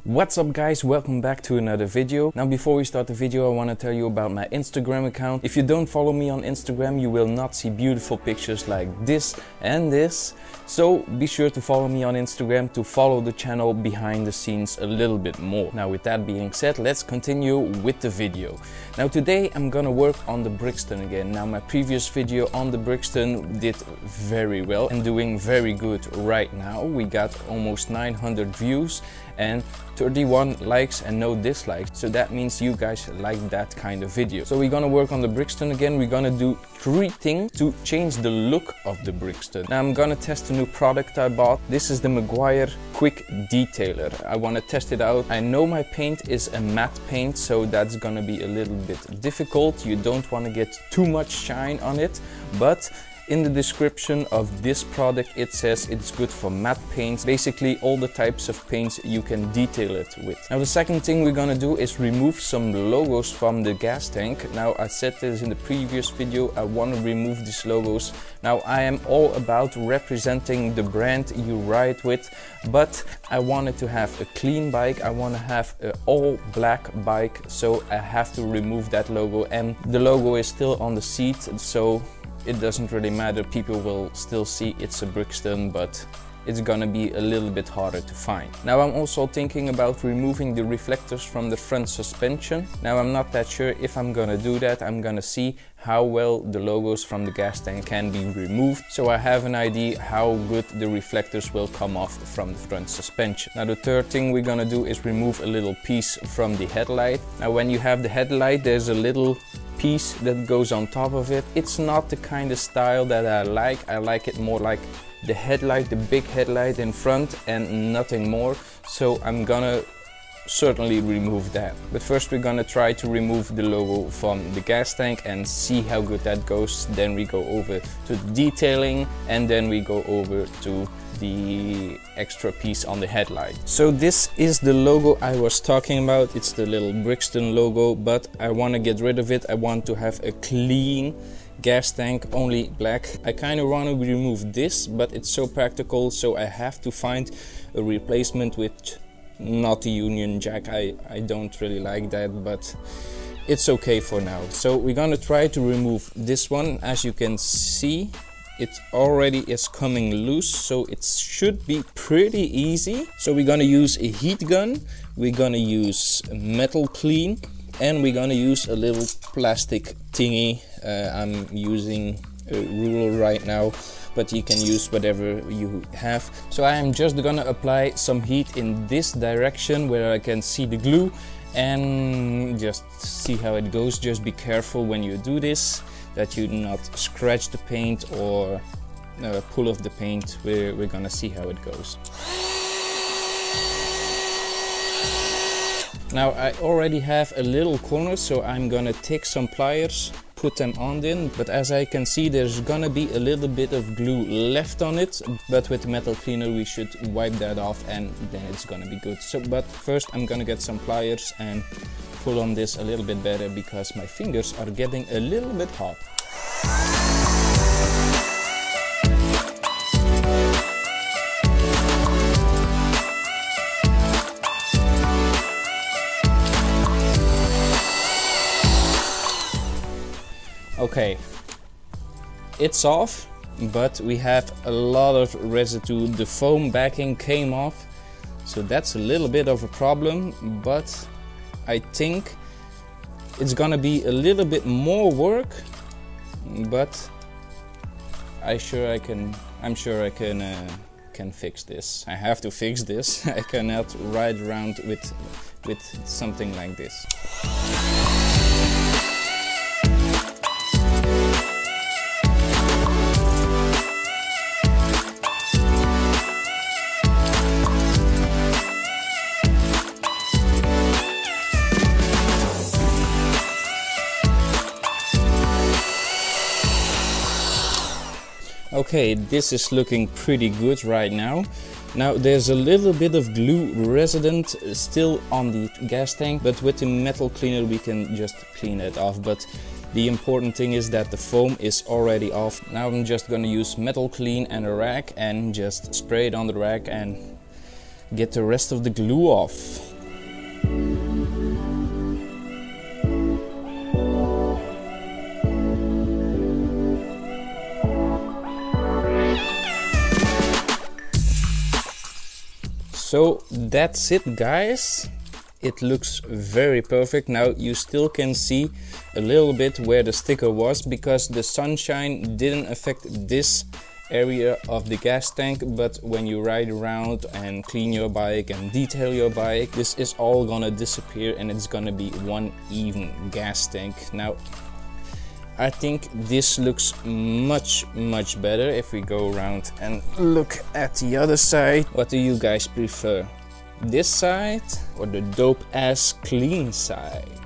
What's up guys, welcome back to another video. Now before we start the video I want to tell you about my Instagram account. If you don't follow me on Instagram you will not see beautiful pictures like this and this. So be sure to follow me on Instagram to follow the channel behind the scenes a little bit more. Now with that being said, let's continue with the video. Now today I'm gonna work on the Brixton again. Now my previous video on the Brixton did very well and doing very good right now. We got almost 900 views and 31 likes and no dislikes, so that means you guys like that kind of video. So we're gonna work on the Brixton again. We're gonna do 3 things to change the look of the Brixton. Now I'm gonna test a new product I bought. This is the Meguiar Quick Detailer. I want to test it out. I know my paint is a matte paint, so that's gonna be a little bit difficult. You don't want to get too much shine on it, but in the description of this product it says it's good for matte paints, basically all the types of paints you can detail it with. Now the second thing we're gonna do is remove some logos from the gas tank. Now I said this in the previous video, I want to remove these logos. Now I am all about representing the brand you ride with, but I wanted to have a clean bike. I want to have an all black bike, so I have to remove that logo, and the logo is still on the seat, so it doesn't really matter, people will still see it's a Brixton, but it's gonna be a little bit harder to find. Now I'm also thinking about removing the reflectors from the front suspension. Now I'm not that sure if I'm gonna do that. I'm gonna see how well the logos from the gas tank can be removed, so I have an idea how good the reflectors will come off from the front suspension. Now the third thing we're gonna do is remove a little piece from the headlight. Now when you have the headlight, there's a little piece that goes on top of it. It's not the kind of style that I like. I like it more like the headlight, the big headlight in front and nothing more. So I'm gonna certainly remove that. But first we're gonna try to remove the logo from the gas tank and see how good that goes. Then we go over to the detailing and then we go over to the extra piece on the headlight. So this is the logo I was talking about. It's the little Brixton logo, but I want to get rid of it. I want to have a clean gas tank, only black. I kind of want to remove this, but it's so practical, so I have to find a replacement with not the Union Jack. I don't really like that, but it's okay for now. So we're gonna try to remove this one. As you can see, it already is coming loose, so it should be pretty easy. So we're gonna use a heat gun, we're gonna use metal clean, and we're gonna use a little plastic thingy. I'm using a ruler right now, but you can use whatever you have. So I am just gonna apply some heat in this direction where I can see the glue and just see how it goes. Just be careful when you do this that you do not scratch the paint or pull off the paint. We're gonna see how it goes. Now I already have a little corner, so I'm gonna take some pliers, put them on in, but as I can see there's gonna be a little bit of glue left on it, but with the metal cleaner we should wipe that off and then it's gonna be good. So but first I'm gonna get some pliers and pull on this a little bit better because my fingers are getting a little bit hot. Okay, it's off, but we have a lot of residue. The foam backing came off, so that's a little bit of a problem, but I think it's gonna be a little bit more work, but I'm sure I can fix this. I have to fix this. I cannot ride around with something like this. Okay, this is looking pretty good right now. Now there's a little bit of glue resident still on the gas tank, but with the metal cleaner we can just clean it off. But the important thing is that the foam is already off. Now I'm just gonna use metal clean and a rag and just spray it on the rag and get the rest of the glue off. So that's it, guys. It looks very perfect. Now you still can see a little bit where the sticker was, because the sunshine didn't affect this area of the gas tank, but when you ride around and clean your bike and detail your bike, this is all gonna disappear and it's gonna be one even gas tank. Now I think this looks much better. If we go around and look at the other side, what do you guys prefer? This side or the dope ass clean side?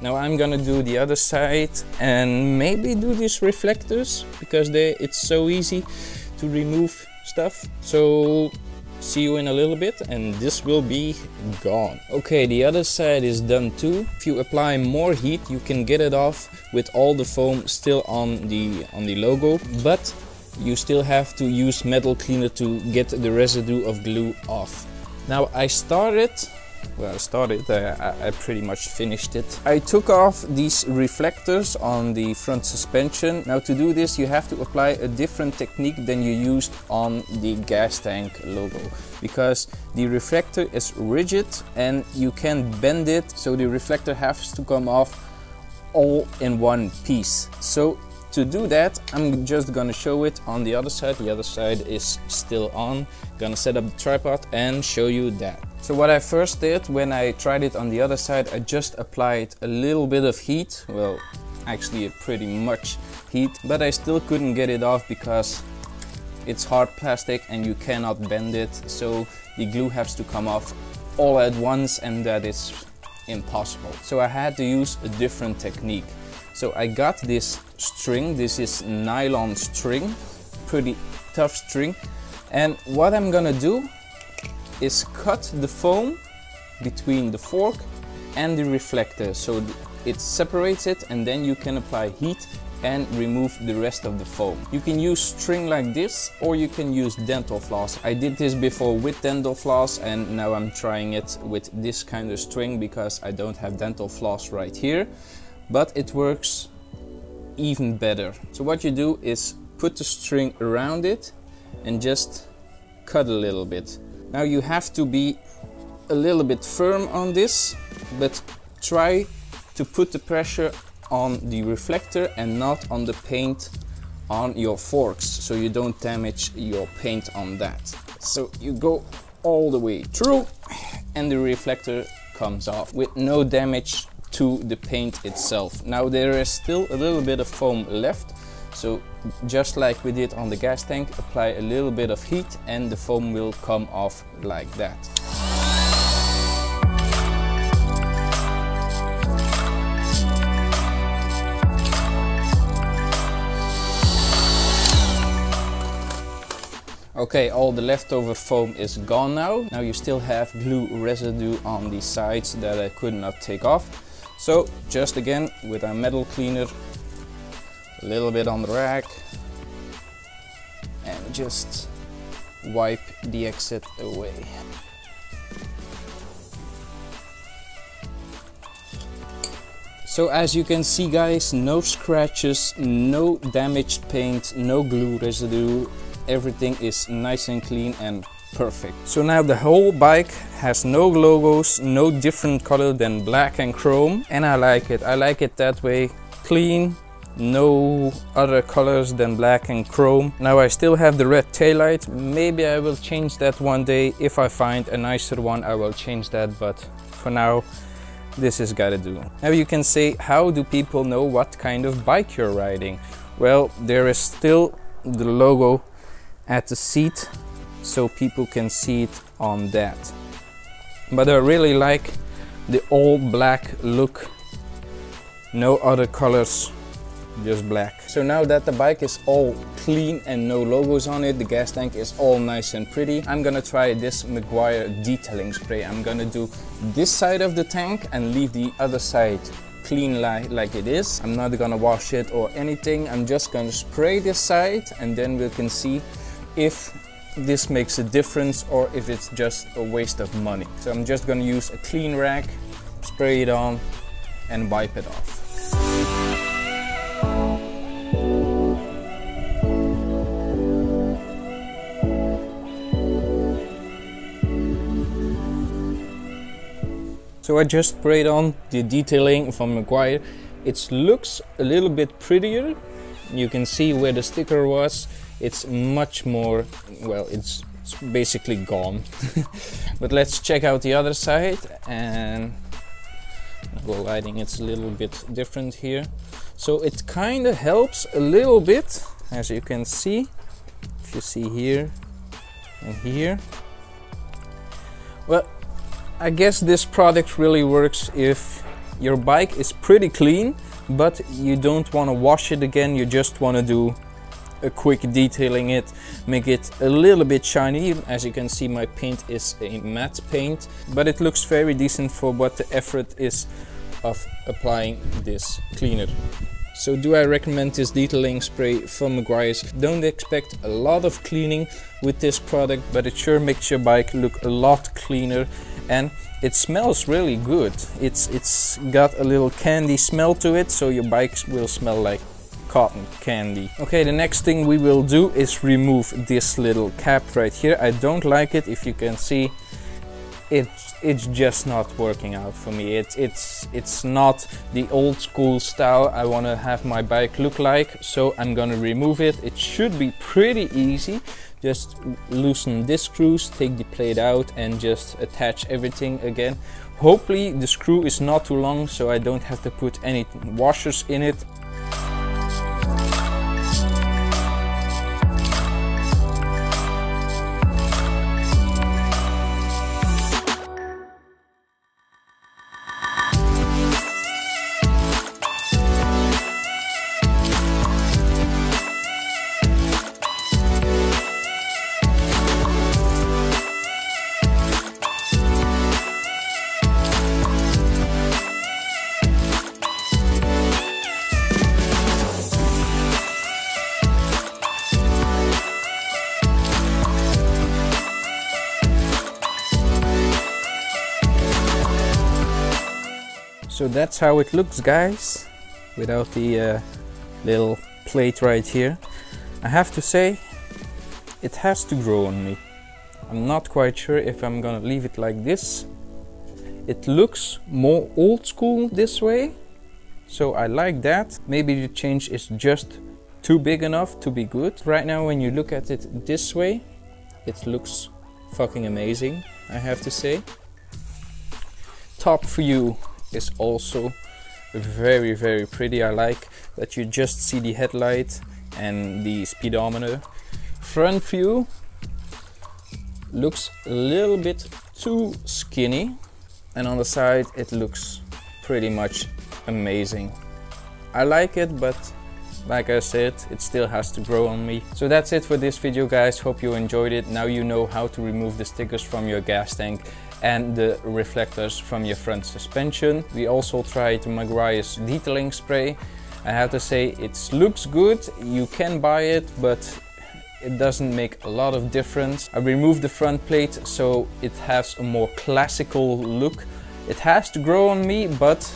Now I'm gonna do the other side and maybe do these reflectors, because it's so easy to remove stuff. So see you in a little bit and this will be gone. Okay, the other side is done too. If you apply more heat, you can get it off with all the foam still on the logo, but you still have to use metal cleaner to get the residue of glue off. Now I pretty much finished it. I took off these reflectors on the front suspension. Now to do this you have to apply a different technique than you used on the gas tank logo, because the reflector is rigid and you can bend it, so the reflector has to come off all in one piece. So to do that, I'm just gonna show it on the other side. The other side is still on. Gonna set up the tripod and show you that. So what I first did when I tried it on the other side, I just applied a little bit of heat. Well, actually pretty much heat, but I still couldn't get it off because it's hard plastic and you cannot bend it. So the glue has to come off all at once and that is impossible. So I had to use a different technique. So I got this string, this is nylon string, pretty tough string. And what I'm gonna do is cut the foam between the fork and the reflector, so it separates it, and then you can apply heat and remove the rest of the foam. You can use string like this or you can use dental floss. I did this before with dental floss and now I'm trying it with this kind of string because I don't have dental floss right here. But it works even better. So what you do is put the string around it and just cut a little bit. Now you have to be a little bit firm on this, but try to put the pressure on the reflector and not on the paint on your forks, so you don't damage your paint on that. So you go all the way through and the reflector comes off with no damage to the paint itself. Now there is still a little bit of foam left, so just like we did on the gas tank, apply a little bit of heat and the foam will come off like that. Okay, all the leftover foam is gone now. Now you still have glue residue on the sides that I could not take off. So just again with a metal cleaner, a little bit on the rack and just wipe the exit away. So as you can see guys, no scratches, no damaged paint, no glue residue, everything is nice and clean and perfect. So now the whole bike has no logos, no different color than black and chrome, and I like it. I like it that way, clean, no other colors than black and chrome. Now I still have the red taillight. Maybe I will change that one day. If I find a nicer one, I will change that, but for now this is gotta do. Now you can say, how do people know what kind of bike you're riding? Well, there is still the logo at the seat, so people can see it on that. But I really like the all black look, no other colors, just black. So now that the bike is all clean and no logos on it, the gas tank is all nice and pretty, I'm gonna try this Meguiar detailing spray. I'm gonna do this side of the tank and leave the other side clean like it is. I'm not gonna wash it or anything. I'm just gonna spray this side and then we can see if this makes a difference or if it's just a waste of money. So I'm just gonna use a clean rag, spray it on and wipe it off. So I just sprayed on the detailing from Meguiar. It looks a little bit prettier. You can see where the sticker was. It's much more, well, it's basically gone. But let's check out the other side, and the lighting, it's a little bit different here. So it kind of helps a little bit, as you can see. If you see here and here. Well, I guess this product really works if your bike is pretty clean, but you don't want to wash it again. You just want to do a quick detailing it, make it a little bit shiny. As you can see, my paint is a matte paint, but it looks very decent for what the effort is of applying this cleaner. So do I recommend this detailing spray from Meguiar? Don't expect a lot of cleaning with this product, but it sure makes your bike look a lot cleaner, and it smells really good. It's got a little candy smell to it, so your bike will smell like cotton candy. Okay, the next thing we will do is remove this little cap right here. I don't like it. If you can see, it's just not working out for me. It's not the old school style I want to have my bike look like, so I'm gonna remove it. It should be pretty easy. Just loosen this screws, take the plate out, and just attach everything again. Hopefully the screw is not too long, so I don't have to put any washers in it. So that's how it looks, guys, without the little plate right here. I have to say, it has to grow on me. I'm not quite sure if I'm gonna leave it like this. It looks more old school this way, so I like that. Maybe the change is just too big enough to be good. Right now, when you look at it this way, it looks fucking amazing, I have to say. Top view is also very, very pretty. I like that you just see the headlight and the speedometer. Front view looks a little bit too skinny, and on the side it looks pretty much amazing. I like it, but like I said, it still has to grow on me. So that's it for this video, guys. Hope you enjoyed it. Now you know how to remove the stickers from your gas tank and the reflectors from your front suspension. We also tried Meguiar's detailing spray. I have to say, it looks good. You can buy it, but it doesn't make a lot of difference. I removed the front plate so it has a more classical look. It has to grow on me, but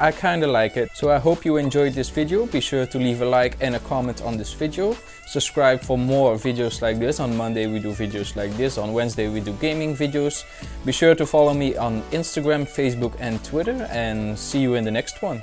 I kinda like it. So I hope you enjoyed this video. Be sure to leave a like and a comment on this video. Subscribe for more videos like this. On Monday we do videos like this. On Wednesday we do gaming videos. Be sure to follow me on Instagram, Facebook and Twitter, and see you in the next one.